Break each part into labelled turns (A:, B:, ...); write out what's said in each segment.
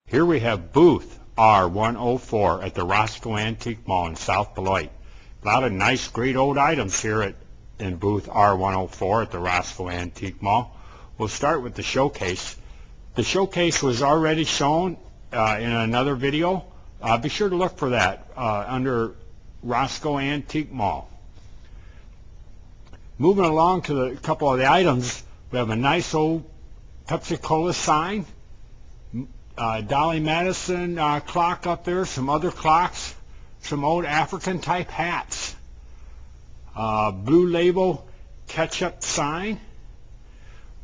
A: Here we have booth R104 at the Roscoe Antique Mall in South Beloit. A lot of nice, great old items here in booth R104 at the Roscoe Antique Mall. We'll start with the showcase. The showcase was already shown in another video. Be sure to look for that under Roscoe Antique Mall. Moving along to a couple of the items, we have a nice old Pepsi-Cola sign, Dolly Madison clock up there, some other clocks, some old African type hats, Blue Label ketchup sign.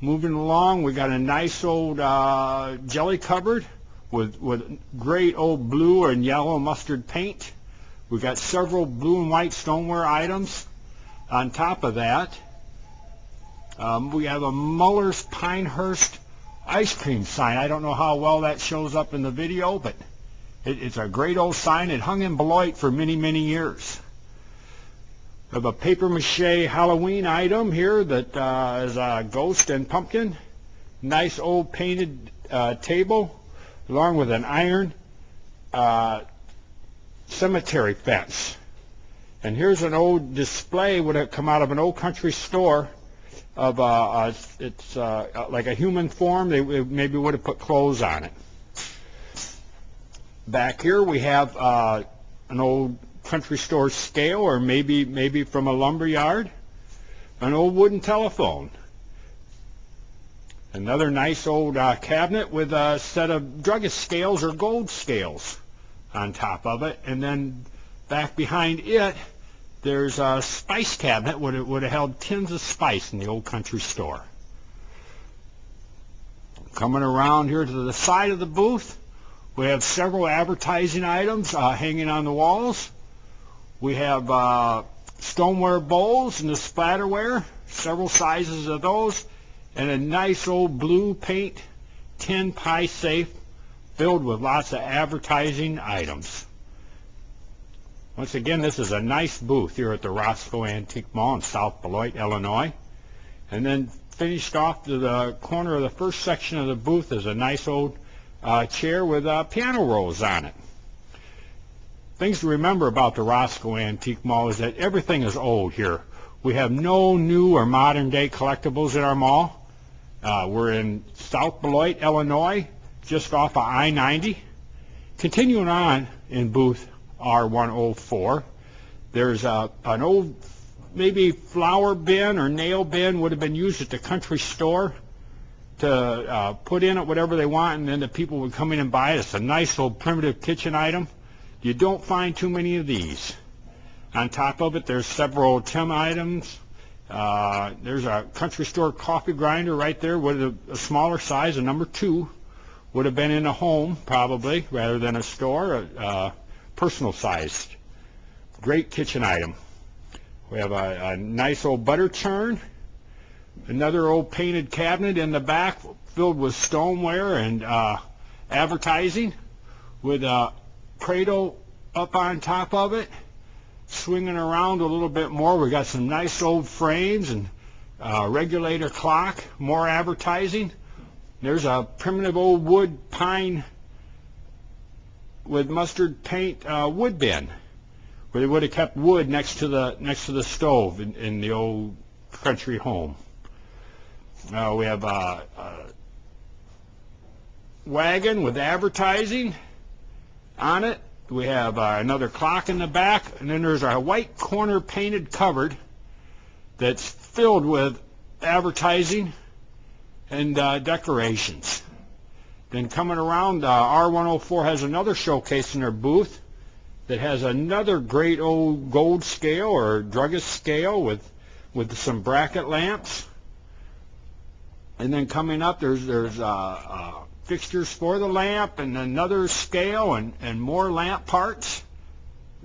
A: Moving along, we got a nice old jelly cupboard with great old blue and yellow mustard paint. We got several blue and white stoneware items. On top of that, we have a Muller's Pinehurst ice cream sign. I don't know how well that shows up in the video, but it's a great old sign. It hung in Beloit for many, many years. We have a papier-mâché Halloween item here that is a ghost and pumpkin. Nice old painted table, along with an iron cemetery fence. And here's an old display would have come out of an old country store of it's like a human form. They maybe would have put clothes on it. Back here we have an old country store scale, or maybe from a lumber yard. An old wooden telephone. Another nice old cabinet with a set of druggist scales or gold scales on top of it. And then back behind it, there's a spice cabinet would have held tins of spice in the old country store. Coming around here to the side of the booth, we have several advertising items hanging on the walls. We have stoneware bowls and the splatterware, several sizes of those, and a nice old blue paint tin pie safe filled with lots of advertising items. Once again, this is a nice booth here at the Roscoe Antique Mall in South Beloit, Illinois. And then finished off to the corner of the first section of the booth is a nice old chair with piano rolls on it. Things to remember about the Roscoe Antique Mall is that everything is old here. We have no new or modern day collectibles at our mall. We're in South Beloit, Illinois, just off of I-90. Continuing on in booth R104, there's an old maybe flower bin or nail bin would have been used at the country store to put in it whatever they want, and then the people would come in and buy it. It's a nice old primitive kitchen item. You don't find too many of these. On top of it, there's several tin items. There's a country store coffee grinder right there with a smaller size, a number 2. Would have been in a home probably rather than a store. Personal sized. Great kitchen item. We have a nice old butter churn. Another old painted cabinet in the back filled with stoneware and advertising, with a cradle up on top of it. Swinging around a little bit more, we got some nice old frames and regulator clock, more advertising. There's a primitive old wood pine with mustard paint wood bin, where they would have kept wood next to the stove in the old country home. We have a wagon with advertising on it. We have another clock in the back, and then there's a white corner painted cupboard that's filled with advertising and decorations. Then coming around, R104 has another showcase in their booth that has another great old gold scale or druggist scale with some bracket lamps. And then coming up, there's fixtures for the lamp and another scale and more lamp parts.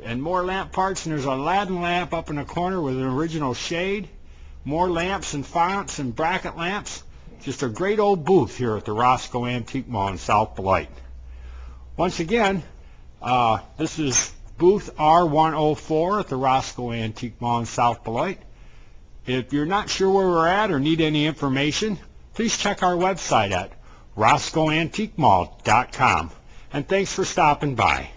A: And more lamp parts, and there's a Aladdin lamp up in the corner with an original shade. More lamps and fonts and bracket lamps. Just a great old booth here at the Roscoe Antique Mall in South Beloit. Once again, this is booth R104 at the Roscoe Antique Mall in South Beloit. If you're not sure where we're at or need any information, please check our website at RoscoeAntiqueMall.com. and thanks for stopping by.